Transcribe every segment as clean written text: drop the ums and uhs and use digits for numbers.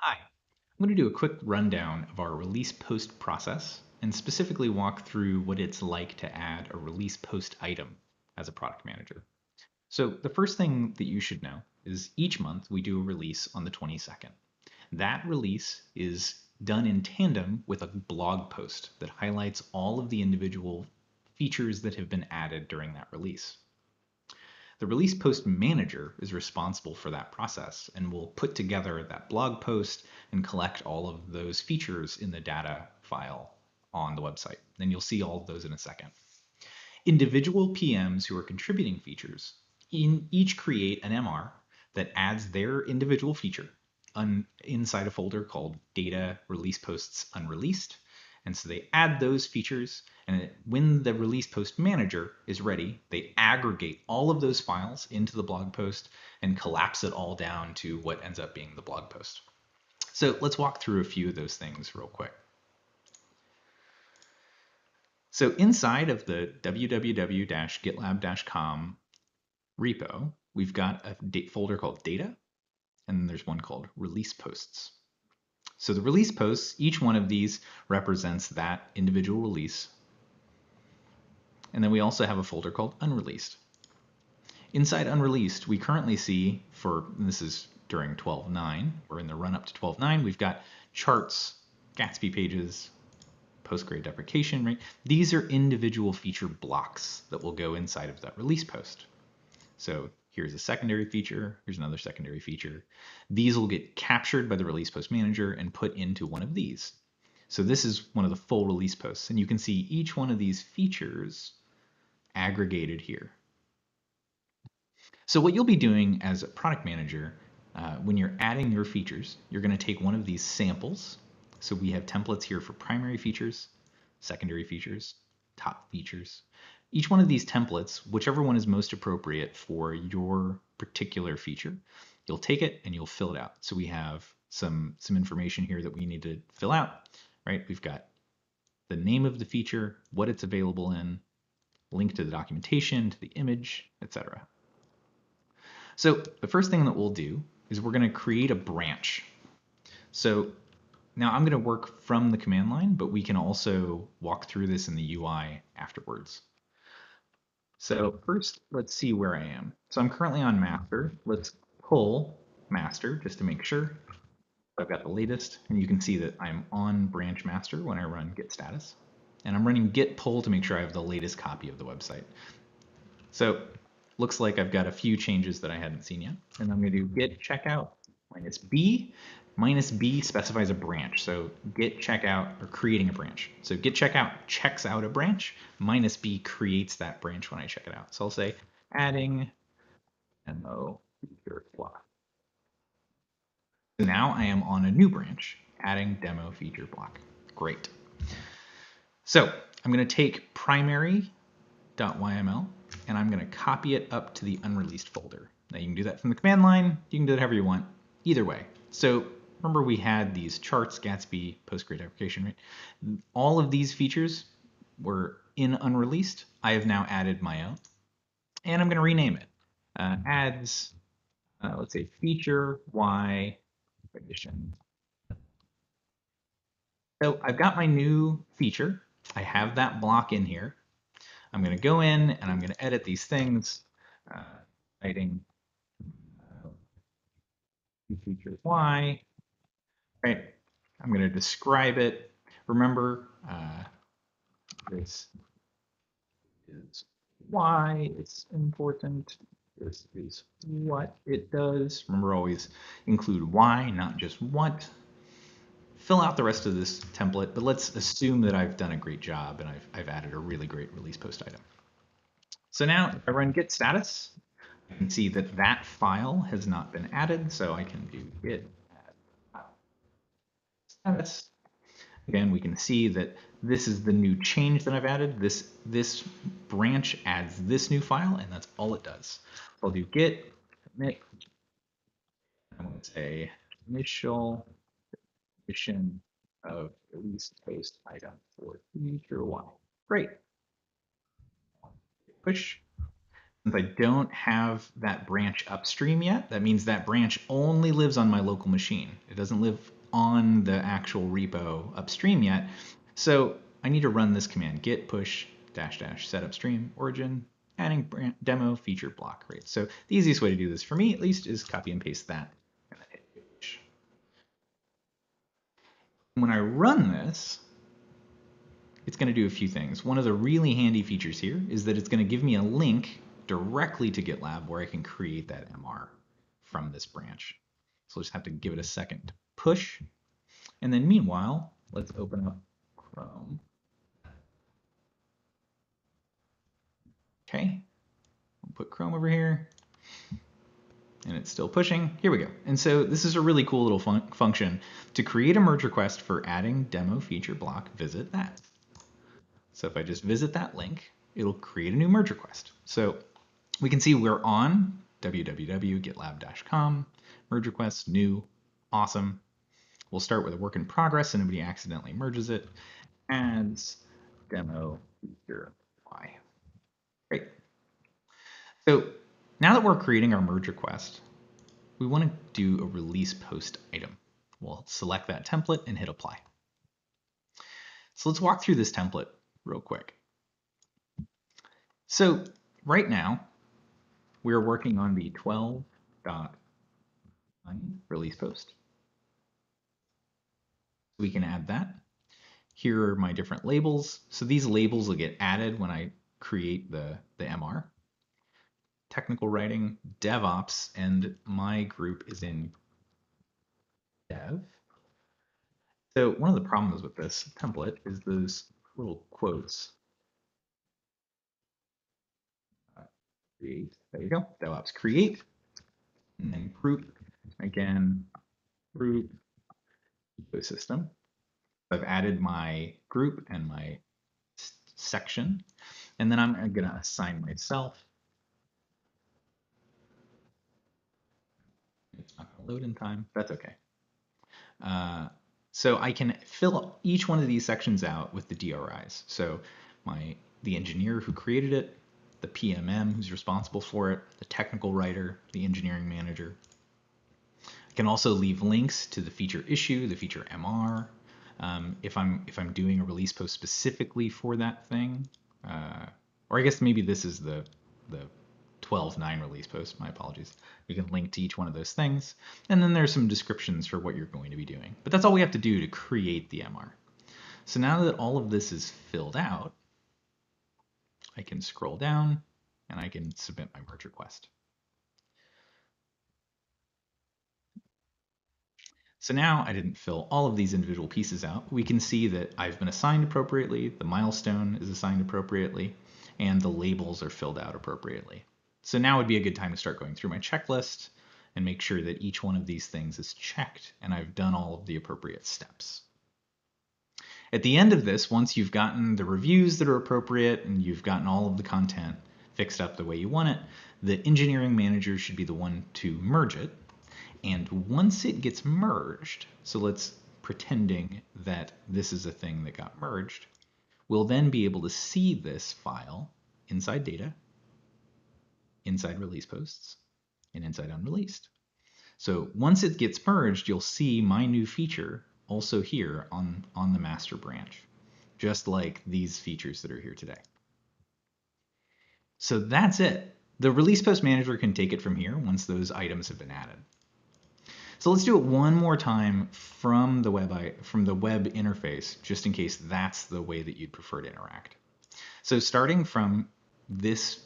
Hi, I'm going to do a quick rundown of our release post process and specifically walk through what it's like to add a release post item as a product manager. So the first thing that you should know is each month we do a release on the 22nd. That release is done in tandem with a blog post that highlights all of the individual features that have been added during that release. The release post manager is responsible for that process and will put together that blog post and collect all of those features in the data file on the website. And you'll see all of those in a second. Individual PMs who are contributing features each create an MR that adds their individual feature inside a folder called Data Release Posts Unreleased. And so they add those features, and when the release post manager is ready, they aggregate all of those files into the blog post and collapse it all down to what ends up being the blog post. So let's walk through a few of those things real quick. So inside of the www-gitlab-com repo, we've got a folder called Data, and then there's one called Release Posts. So the release posts, each one of these represents that individual release. And then we also have a folder called Unreleased. Inside Unreleased, we currently see and this is during 12.9, we're in the run up to 12.9, we've got charts, Gatsby pages, post-grade deprecation rate. These are individual feature blocks that will go inside of that release post. So here's a secondary feature, here's another secondary feature. These will get captured by the release post manager and put into one of these. So this is one of the full release posts, and you can see each one of these features aggregated here. So what you'll be doing as a product manager, when you're adding your features, you're going to take one of these samples. So we have templates here for primary features, secondary features, top features. Each one of these templates, whichever one is most appropriate for your particular feature, you'll take it and you'll fill it out. So we have some information here that we need to fill out, right? We've got the name of the feature, what it's available in, link to the documentation, to the image, etc. So the first thing that we'll do is we're going to create a branch. So now I'm going to work from the command line, but we can also walk through this in the UI afterwards. So first, let's see where I am. So I'm currently on master. Let's pull master just to make sure I've got the latest. And you can see that I'm on branch master when I run git status. And I'm running git pull to make sure I have the latest copy of the website. So looks like I've got a few changes that I hadn't seen yet. And I'm going to do git checkout minus B. Minus B specifies a branch. So git checkout, or creating a branch. So git checkout checks out a branch. Minus B creates that branch when I check it out. So I'll say adding demo feature block. So now I am on a new branch, adding demo feature block. Great. So I'm going to take primary.yml and I'm going to copy it up to the unreleased folder. Now you can do that from the command line. You can do it however you want. Either way. So remember we had these charts, Gatsby, post-grade deprecation rate. All of these features were in unreleased. I have now added my own, and I'm going to rename it. Adds, let's say feature Y edition. So I've got my new feature. I have that block in here. I'm going to go in and I'm going to edit these things, writing feature Y. Right. I'm going to describe it. Remember, this is why it's important. This is what it does. Remember, always include why, not just what. Fill out the rest of this template, but let's assume that I've done a great job and I've added a really great release post item. So now if I run git status, I can see that that file has not been added, so I can do git add status. Again, we can see that this is the new change that I've added. This branch adds this new file, and that's all it does. So I'll do git commit. I'm going to say initial mission of release post item for feature Y. Great. Push. Since I don't have that branch upstream yet, that means that branch only lives on my local machine. It doesn't live on the actual repo upstream yet. So I need to run this command, git push dash dash set upstream origin adding demo feature block, right? So the easiest way to do this for me at least is copy and paste that and then hit push. When I run this, it's going to do a few things. One of the really handy features here is that it's going to give me a link directly to GitLab where I can create that MR from this branch. So I'll just have to give it a second to push. And then meanwhile, let's open up Chrome. Okay, we'll put Chrome over here. And it's still pushing. Here we go. And so this is a really cool little function. To create a merge request for adding demo feature block, visit that. So if I just visit that link, it'll create a new merge request. So we can see we're on www.gitlab.com, merge request, new, awesome. We'll start with a work in progress so nobody accidentally merges it. Adds demo feature Y. Great. So now that we're creating our merge request, we want to do a release post item. We'll select that template and hit apply. So let's walk through this template real quick. So right now, we're working on the 12.9 release post. We can add that. Here are my different labels. So these labels will get added when I create the MR. Technical writing, DevOps, and my group is in Dev. So one of the problems with this template is those little quotes. Create, there you go, DevOps create, and then group, again, group ecosystem. I've added my group and my section, and then I'm gonna assign myself. It's not gonna load in time, that's okay. So I can fill each one of these sections out with the DRIs. So the engineer who created it, the PMM who's responsible for it, the technical writer, the engineering manager. I can also leave links to the feature issue, the feature MR. If I'm doing a release post specifically for that thing, or I guess maybe this is the 12.9 release post, my apologies. You can link to each one of those things. And then there's some descriptions for what you're going to be doing. But that's all we have to do to create the MR. So now that all of this is filled out, I can scroll down and I can submit my merge request. So now I didn't fill all of these individual pieces out. We can see that I've been assigned appropriately, the milestone is assigned appropriately, and the labels are filled out appropriately. So now would be a good time to start going through my checklist and make sure that each one of these things is checked and I've done all of the appropriate steps. At the end of this, once you've gotten the reviews that are appropriate and you've gotten all of the content fixed up the way you want it, the engineering manager should be the one to merge it. And once it gets merged, so let's pretending that this is a thing that got merged, we'll then be able to see this file inside data, inside release posts, and inside unreleased. So once it gets merged, you'll see my new feature also here on the master branch, just like these features that are here today. So that's it. The release post manager can take it from here once those items have been added. So let's do it one more time from the web interface, just in case that's the way that you'd prefer to interact. So starting from this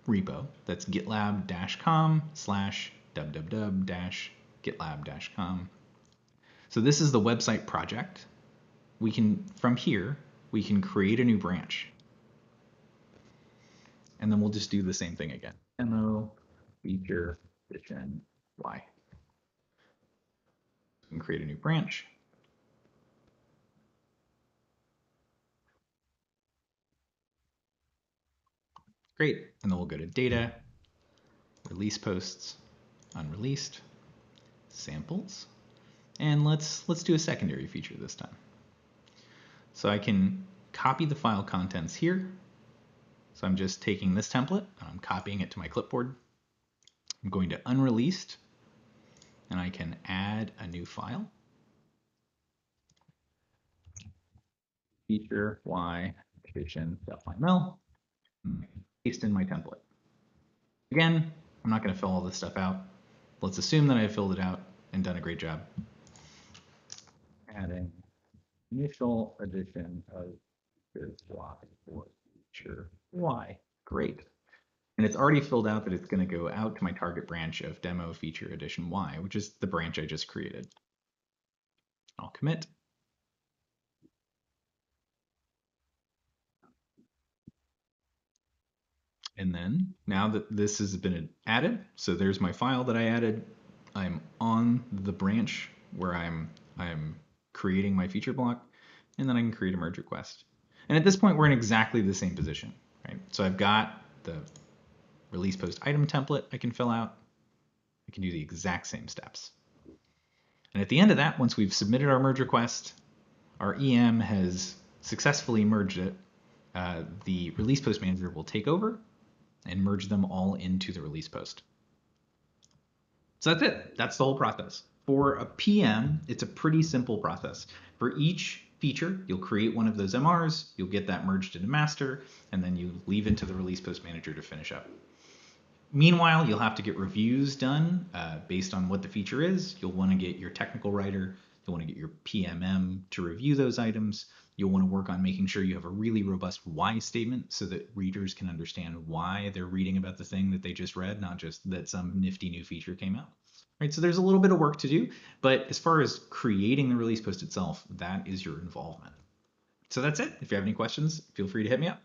repo, that's gitlab.com/www-gitlab.com. So this is the website project. From here, we can create a new branch. And then we'll just do the same thing again. Demo feature edition Y. And create a new branch. Great, and then we'll go to data, release posts, unreleased, samples, and let's do a secondary feature this time. So I can copy the file contents here, So I'm just taking this template, I'm copying it to my clipboard. I'm going to unreleased, and I can add a new file. Feature y edition.yml. Paste in my template. Again, I'm not going to fill all this stuff out. Let's assume that I filled it out and done a great job. Adding initial edition of y for feature y. Great. And it's already filled out that it's going to go out to my target branch of demo feature edition y, which is the branch I just created. I'll commit. And then now that this has been added, so there's my file that I added. I'm on the branch where I'm creating my feature block, and then I can create a merge request. And at this point, we're in exactly the same position, right? So I've got the release post item template I can fill out. I can do the exact same steps. And at the end of that, once we've submitted our merge request, our EM has successfully merged it, the release post manager will take over and merge them all into the release post. So that's it. That's the whole process. For a PM, it's a pretty simple process. For each feature, you'll create one of those MRs, you'll get that merged into master, and then you leave it to the release post manager to finish up. Meanwhile, you'll have to get reviews done based on what the feature is. You'll want to get your technical writer, you'll want to get your PMM to review those items. You'll want to work on making sure you have a really robust why statement so that readers can understand why they're reading about the thing that they just read, not just that some nifty new feature came out. Right, so there's a little bit of work to do, but as far as creating the release post itself, that is your involvement. So that's it. If you have any questions, feel free to hit me up.